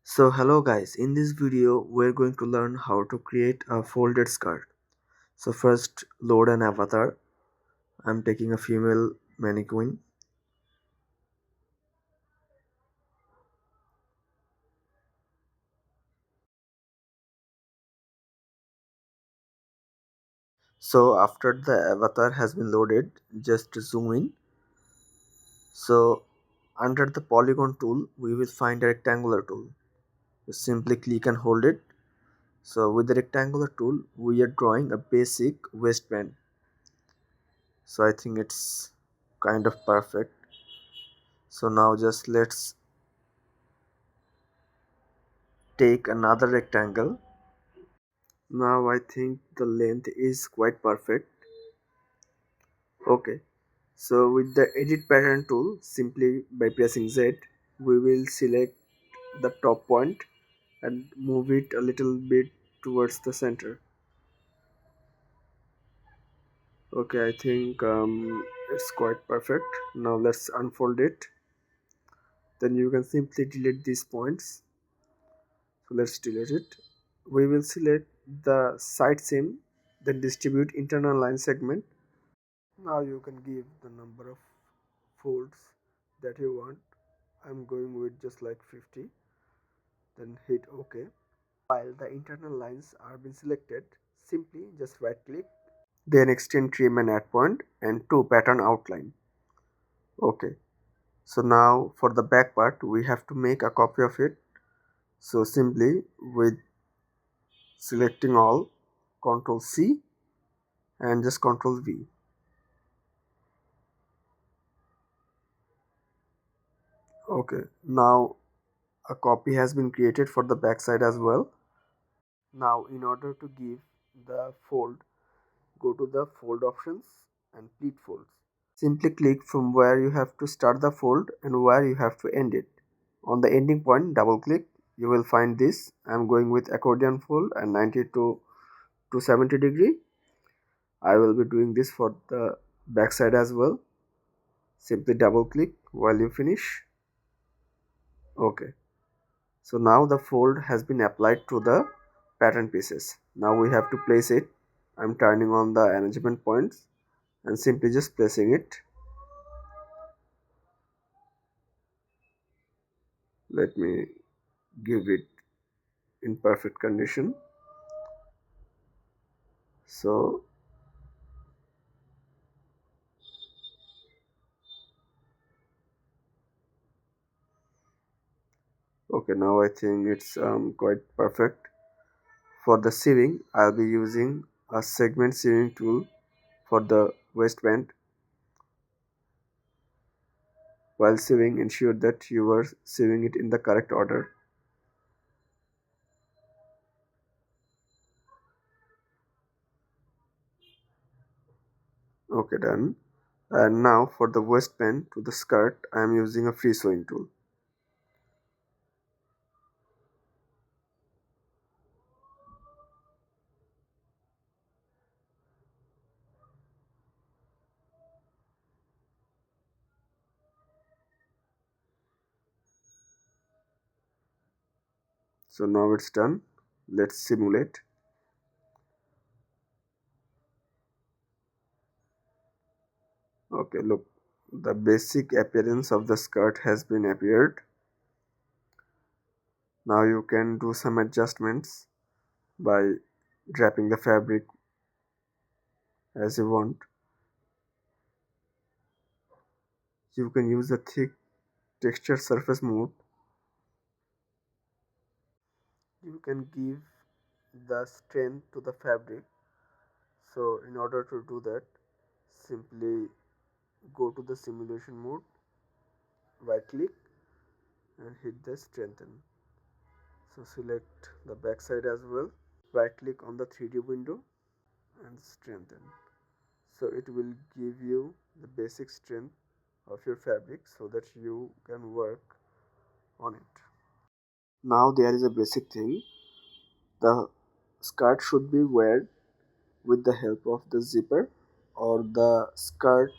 So hello guys, in this video we're going to learn how to create a folded skirt. So first load an avatar. I'm taking a female mannequin. So after the avatar has been loaded, just zoom in. So under the polygon tool we will find a rectangular tool. Just simply click and hold it. So with the rectangular tool we are drawing a basic waistband. So I think it's kind of perfect. So now just let's take another rectangle. Now I think the length is quite perfect. Okay, so with the edit pattern tool, simply by pressing Z, we will select the top point and move it a little bit towards the center. Okay, I think it's quite perfect. Now let's unfold it. Then you can simply delete these points. So let's delete it. We will select the side seam, then distribute internal line segment. Now you can give the number of folds that you want. I'm going with just like 50. Then hit OK. While the internal lines are being selected, simply just right click, then extend trim and add point and to pattern outline. Okay, so now for the back part we have to make a copy of it. So simply with selecting all, Ctrl C and just Ctrl V. Okay, now a copy has been created for the back side as well. Now in order to give the fold, go to the fold options and pleat folds. Simply click from where you have to start the fold and where you have to end it. On the ending point, double click. You will find this. I am going with accordion fold and 90 to 70 degree. I will be doing this for the back side as well. Simply double click while you finish. Okay. So now the fold has been applied to the pattern pieces. Now we have to place it. I'm turning on the arrangement points and simply just placing it. Let me give it in perfect condition. So okay, now I think it's quite perfect. For the sewing I'll be using a segment sewing tool for the waistband. While sewing, ensure that you are sewing it in the correct order. Okay, done. And now for the waistband to the skirt I am using a free sewing tool. So now it's done. Let's simulate. Okay, look, the basic appearance of the skirt has been appeared. Now you can do some adjustments by draping the fabric as you want. You can use the thick texture surface mode. You can give the strength to the fabric. So in order to do that, simply go to the simulation mode, right click and hit the strengthen. So select the back side as well, right click on the 3D window and strengthen. So it will give you the basic strength of your fabric so that you can work on it. Now there is a basic thing. The skirt should be worn with the help of the zipper, or the skirt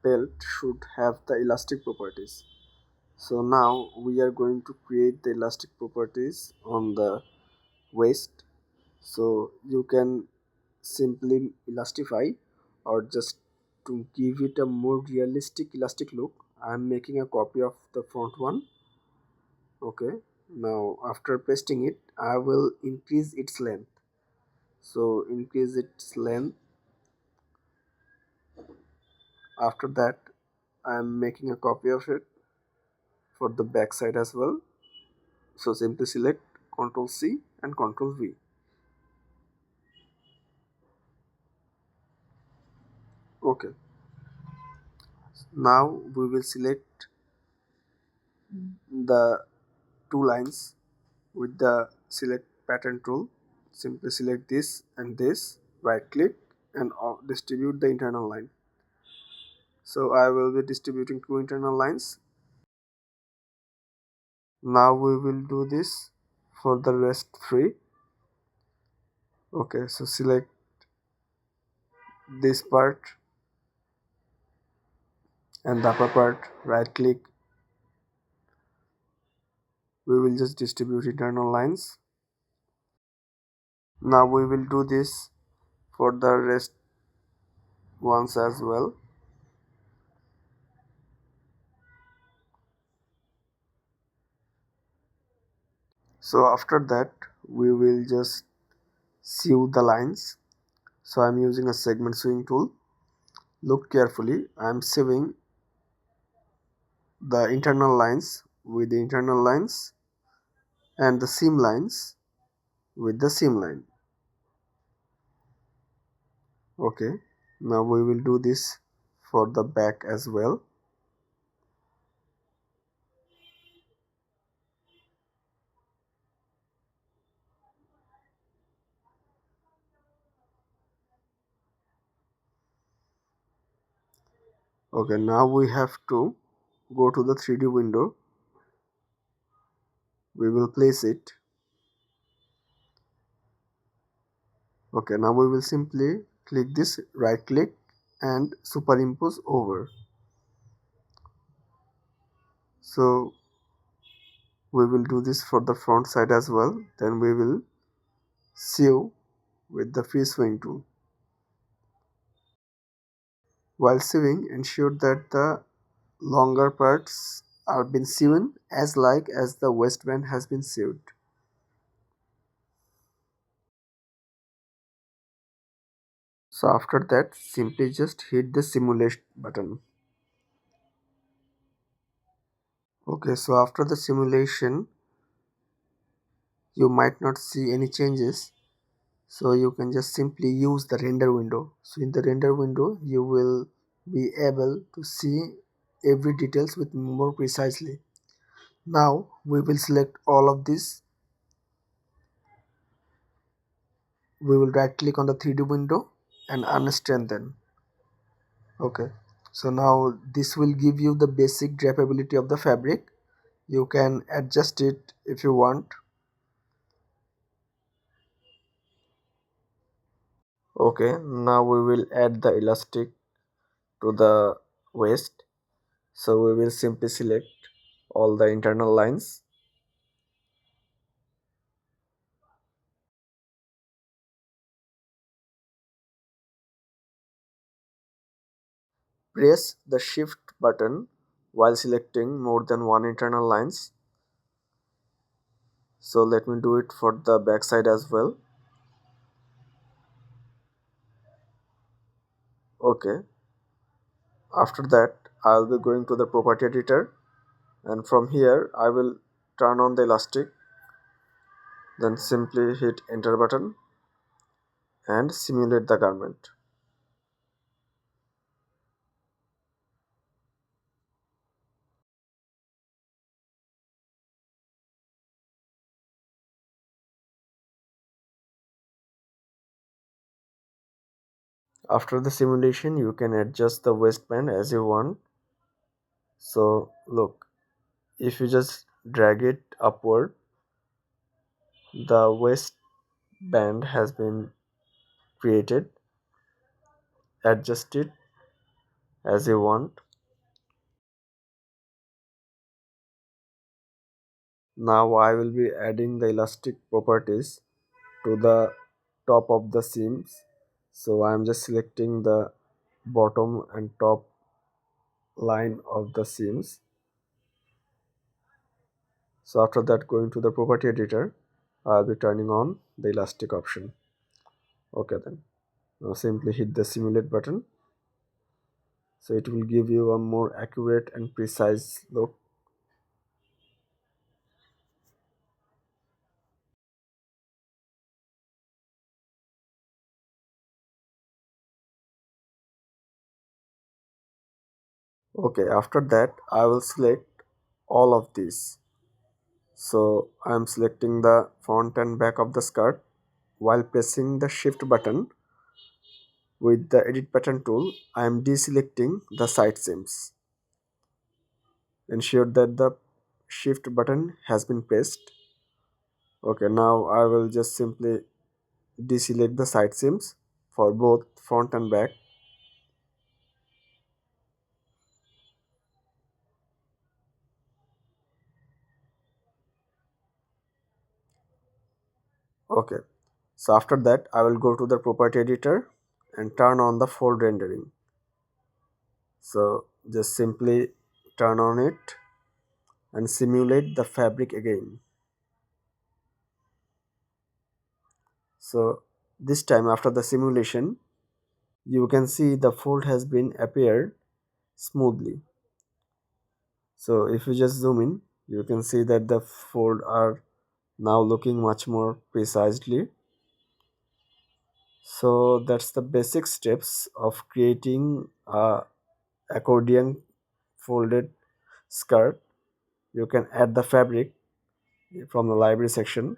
belt should have the elastic properties. So now we are going to create the elastic properties on the waist. So you can simply elastify, or just to give it a more realistic elastic look, I am making a copy of the front one. Okay, now after pasting it, I will increase its length. So increase its length. After that, I am making a copy of it for the back side as well. So simply select Ctrl C and Ctrl V. Okay, now we will select the two lines with the select pattern tool. Simply select this and this, right click, and distribute the internal line. So I will be distributing two internal lines. Now we will do this for the rest three. Okay, so select this part and the upper part, right click. We will just distribute internal lines. Now we will do this for the rest ones as well. So after that, we will just sew the lines. So I'm using a segment sewing tool. Look carefully, I'm sewing the internal lines with the internal lines and the seam lines with the seam line. Okay, now we will do this for the back as well. Okay, now we have to go to the 3D window. We will place it. Okay, now we will simply click this, right click, and superimpose over. So we will do this for the front side as well. Then we will sew with the free sewing tool. While sewing, ensure that the longer parts are been sewn as like as the waistband has been sewed. So after that, simply just hit the simulate button. Okay, so after the simulation, you might not see any changes. So you can just simply use the render window. So in the render window, you will be able to see every details with more precisely. Now we will select all of this. We will right click on the 3D window and unstrengthen. Okay, so now this will give you the basic drapability of the fabric. You can adjust it if you want. Okay, now we will add the elastic to the waist. So we will simply select all the internal lines. Press the shift button while selecting more than one internal lines. So let me do it for the back side as well. Okay, after that I'll be going to the property editor, and from here I will turn on the elastic, then simply hit enter button and simulate the garment. After the simulation, you can adjust the waistband as you want. So look, if you just drag it upward, the waistband has been created. Adjust it as you want. Now I will be adding the elastic properties to the top of the seams. So I am just selecting the bottom and top line of the seams. So after that, going to the property editor, I'll be turning on the elastic option. Okay, then now simply hit the simulate button, so it will give you a more accurate and precise look. Okay, after that I will select all of these. So I am selecting the front and back of the skirt. While pressing the shift button with the edit pattern tool, I am deselecting the side seams. Ensure that the shift button has been pressed. Okay, now I will just simply deselect the side seams for both front and back. Okay, so after that I will go to the property editor and turn on the fold rendering. So just simply turn on it and simulate the fabric again. So this time after the simulation, you can see the fold has been appeared smoothly. So if you just zoom in, you can see that the fold are now looking much more precisely. So that's the basic steps of creating a accordion folded skirt. You can add the fabric from the library section.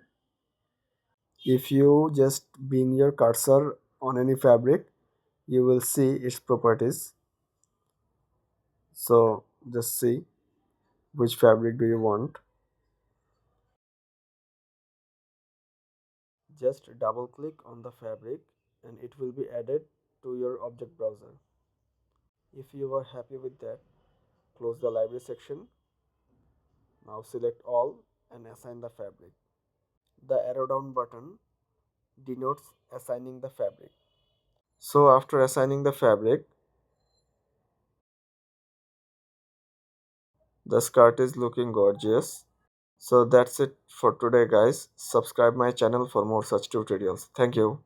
If you just bring your cursor on any fabric, you will see its properties. So just see which fabric do you want. Just double click on the fabric and it will be added to your object browser. If you are happy with that, close the library section. Now select all and assign the fabric. The arrow down button denotes assigning the fabric. So after assigning the fabric, the skirt is looking gorgeous. So that's it for today guys. Subscribe my channel for more such tutorials. Thank you.